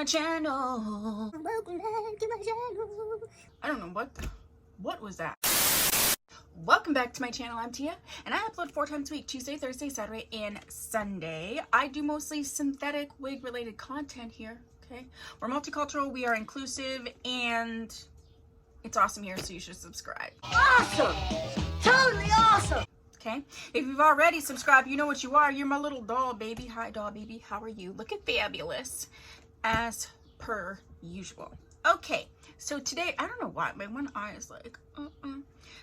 my channel. Welcome back to my channel. I don't know what was that? Welcome back to my channel. I'm Tia and I upload 4 times a week: Tuesday, Thursday, Saturday, and Sunday. I do mostly synthetic wig related content here. Okay, we're multicultural, we are inclusive, and it's awesome here, so you should subscribe. Awesome! Totally awesome! Okay, if you've already subscribed, you know what you are. You're my little doll baby. Hi doll baby, how are you? Looking fabulous as per usual. Okay, so today, I don't know why my one eye is like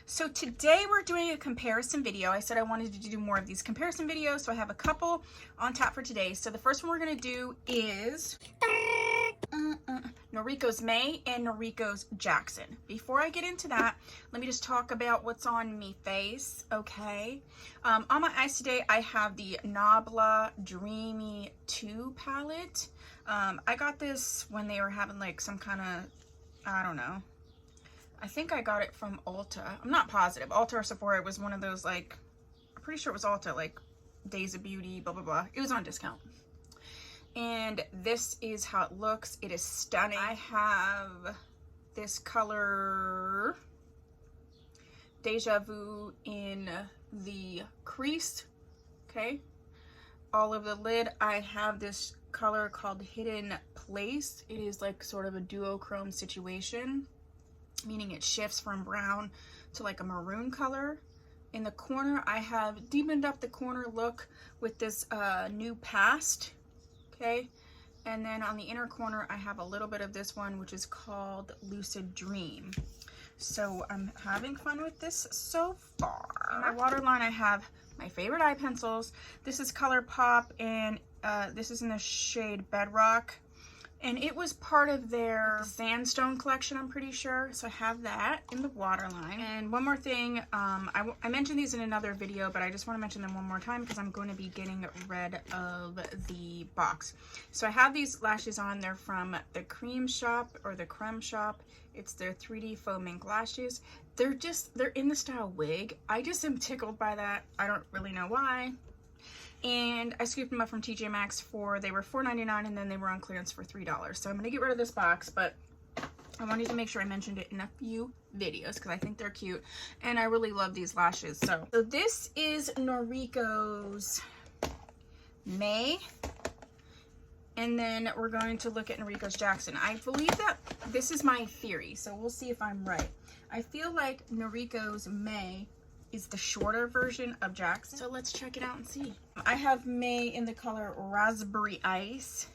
so today we're doing a comparison video. I said I wanted to do more of these comparison videos, so I have a couple on tap for today. So the first one we're going to do is Noriko's May and Noriko's Jackson. Before I get into that, let me just talk about what's on me face, okay? On my eyes today, I have the Nabla Dreamy 2 palette. I got this when they were having like some kind of, I don't know. I think I got it from Ulta. I'm not positive. Ulta or Sephora. It was one of those, like, I'm pretty sure it was Ulta, like Days of Beauty, blah, blah, blah. It was on discount. And this is how it looks. It is stunning. I have this color Deja Vu in the crease, okay? All of the lid. I have this color called Hidden Place. It is like sort of a duochrome situation, meaning it shifts from brown to like a maroon color. In the corner, I have deepened up the corner look with this New Past, okay? And then on the inner corner, I have a little bit of this one, which is called Lucid Dream. So I'm having fun with this so far. In my waterline, I have my favorite eye pencils. This is ColourPop, and this is in the shade Bedrock. And it was part of their sandstone collection, I'm pretty sure. So I have that in the waterline. And one more thing, I mentioned these in another video, but I just want to mention them one more time because I'm going to be getting rid of the box. So I have these lashes on. They're from the Cream Shop or the Creme Shop. It's their 3D faux mink lashes. They're in the style wig. I just am tickled by that. I don't really know why. And I scooped them up from TJ Maxx they were $4.99, and then they were on clearance for $3. So I'm going to get rid of this box, but I wanted to make sure I mentioned it in a few videos because I think they're cute and I really love these lashes. So this is Noriko's May, and then we're going to look at Noriko's Jackson. I believe that this is my theory, so we'll see if I'm right. I feel like Noriko's May is the shorter version of Jackson. So let's check it out and see. I have May in the color Raspberry Ice,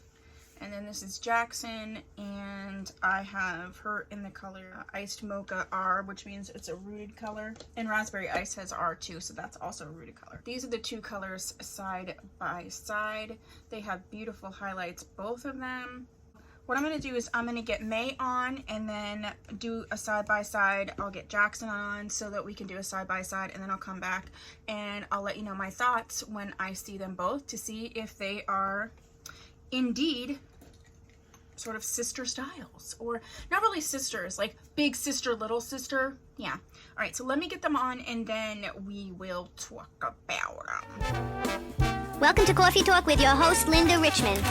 and then this is Jackson, and I have her in the color Iced Mocha R, which means it's a rooted color, and Raspberry Ice has R too, so that's also a rooted color. These are the two colors side by side. They have beautiful highlights, both of them. What I'm going to do is I'm going to get May on and then do a side-by-side. I'll get Jackson on so that we can do a side-by-side, and then I'll come back and I'll let you know my thoughts when I see them both to see if they are indeed sort of sister styles, or not really sisters, like big sister, little sister. Yeah. All right, so let me get them on and then we will talk about them. Welcome to Coffee Talk with your host, Linda Richmond.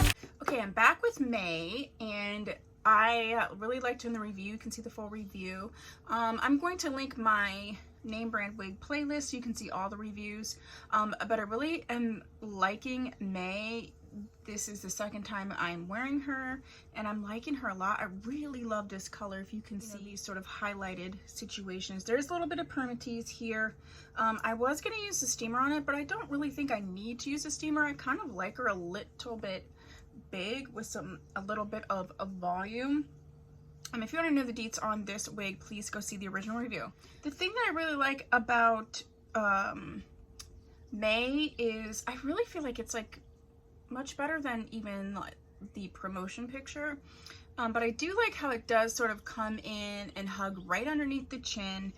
Okay, I'm back with May, and I really liked in the review. You can see the full review. I'm going to link my name brand wig playlist so you can see all the reviews. But I really am liking May. This is the second time I'm wearing her, and I'm liking her a lot. I really love this color. If you can see sort of highlighted situations. There's a little bit of permatease here. I was going to use the steamer on it, but I don't really think I need to use a steamer. I kind of like her a little bit big with a little bit of volume. If you want to know the deets on this wig, please go see the original review. The thing that I really like about May is I really feel like it's like much better than even like the promotion picture. But I do like how it does sort of come in and hug right underneath the chin.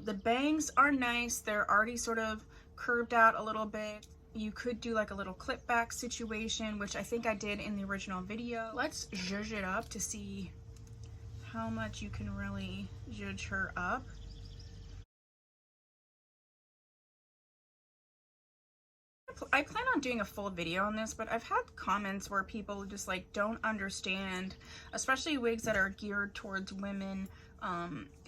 The bangs are nice. They're already sort of curved out a little bit. You could do like a little clip back situation, which I think I did in the original video. Let's zhuzh it up to see how much you can really zhuzh her up. I plan on doing a full video on this, but I've had comments where people just like don't understand, especially wigs that are geared towards women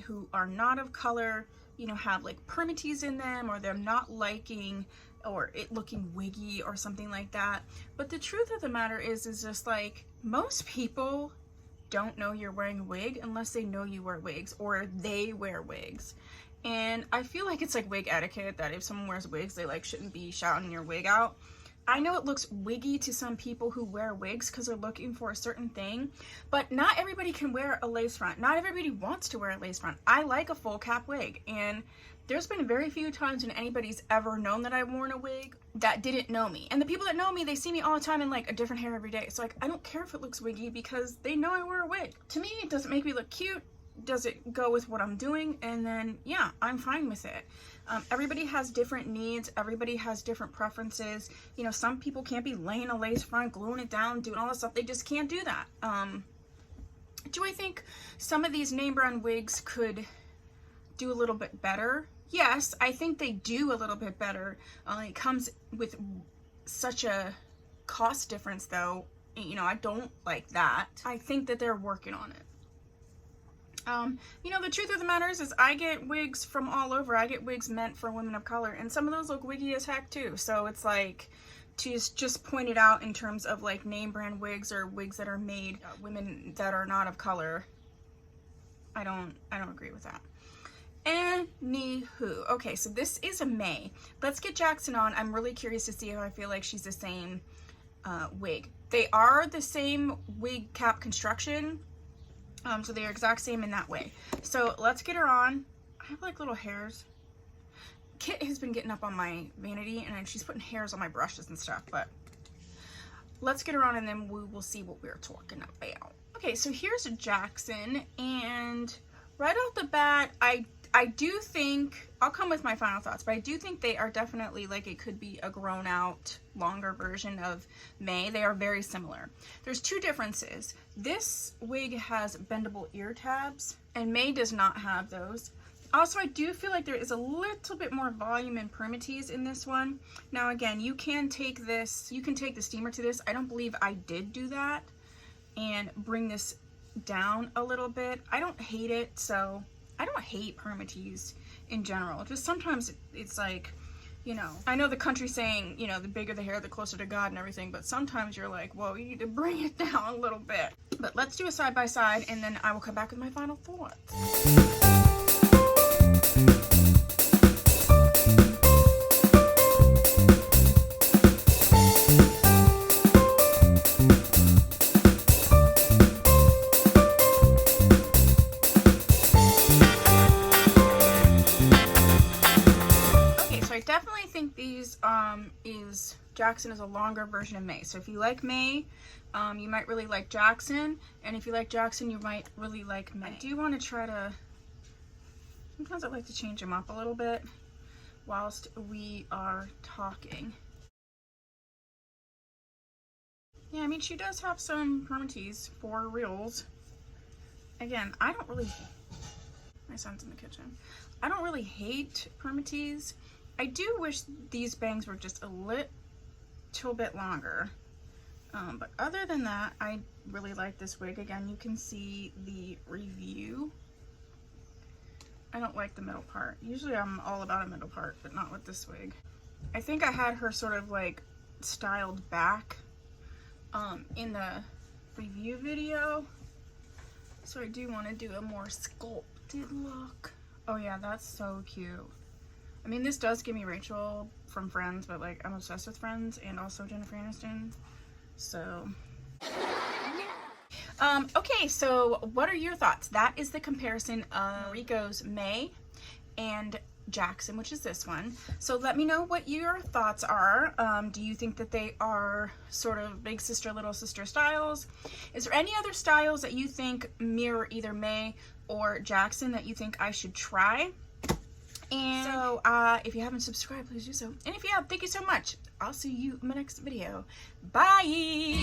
who are not of color, you know, have like permatease in them, or they're not liking or it looking wiggy or something like that. But the truth of the matter is just like most people don't know you're wearing a wig unless they know you wear wigs or they wear wigs. And I feel like it's like wig etiquette that if someone wears wigs, they like shouldn't be shouting your wig out. I know it looks wiggy to some people who wear wigs because they're looking for a certain thing, but not everybody can wear a lace front. Not everybody wants to wear a lace front. I like a full cap wig, and there's been very few times when anybody's ever known that I've worn a wig that didn't know me. And the people that know me, they see me all the time in like a different hair every day. So like, I don't care if it looks wiggy because they know I wear a wig. To me, it doesn't make me look cute. Does it go with what I'm doing? And then yeah, I'm fine with it. Everybody has different needs. Everybody has different preferences. You know, some people can't be laying a lace front, gluing it down, doing all this stuff. They just can't do that. Do I think some of these name brand wigs could do a little bit better? Yes, I think they do a little bit better. It comes with such a cost difference though. You know, I don't like that. I think that they're working on it. You know, the truth of the matter is I get wigs from all over. I get wigs meant for women of color, and some of those look wiggy as heck too. So it's like, to just point it out in terms of like name brand wigs or wigs that are made women that are not of color, I don't agree with that. Anywho, okay, so this is a May. Let's get Jackson on. I'm really curious to see if I feel like she's the same wig. They are the same wig cap construction. So they're exact same in that way. So let's get her on. I have like little hairs. Kit has been getting up on my vanity and she's putting hairs on my brushes and stuff, but let's get her on and then we will see what we're talking about. Okay, so here's Jackson, and right off the bat, I do think, I'll come with my final thoughts, but I do think they are definitely like, it could be a grown out, longer version of May. They are very similar. There's two differences. This wig has bendable ear tabs, and May does not have those. Also, I do feel like there is a little bit more volume and permatease in this one. Now again, you can take this, you can take the steamer to this. I don't believe I did do that, and bring this down a little bit. I don't hate it, so I don't hate permatease in general. Just sometimes it's like, you know, I know the country saying, you know, the bigger the hair, the closer to God and everything, but sometimes you're like, well, you need to bring it down a little bit. But let's do a side by side, and then I will come back with my final thoughts. Jackson is a longer version of May. So if you like May, you might really like Jackson, and if you like Jackson, you might really like May. I do want to try to, sometimes I like to change them up a little bit whilst we are talking. Yeah, I mean, she does have some permatease for reals. Again, I don't really, my son's in the kitchen. I don't really hate permatease. I do wish these bangs were just a little bit longer, but other than that, I really like this wig. Again, you can see the review. I don't like the middle part. Usually I'm all about a middle part, but not with this wig. I think I had her sort of like styled back in the review video, so I do want to do a more sculpted look. Oh yeah, that's so cute. I mean, this does give me Rachel from Friends, but like, I'm obsessed with Friends and also Jennifer Aniston. So, okay, so what are your thoughts? That is the comparison of Noriko's May and Jackson, which is this one. So let me know what your thoughts are. Do you think that they are sort of big sister, little sister styles? Is there any other styles that you think mirror either May or Jackson that you think I should try? And so, if you haven't subscribed, please do so. And if you have, thank you so much. I'll see you in my next video. Bye!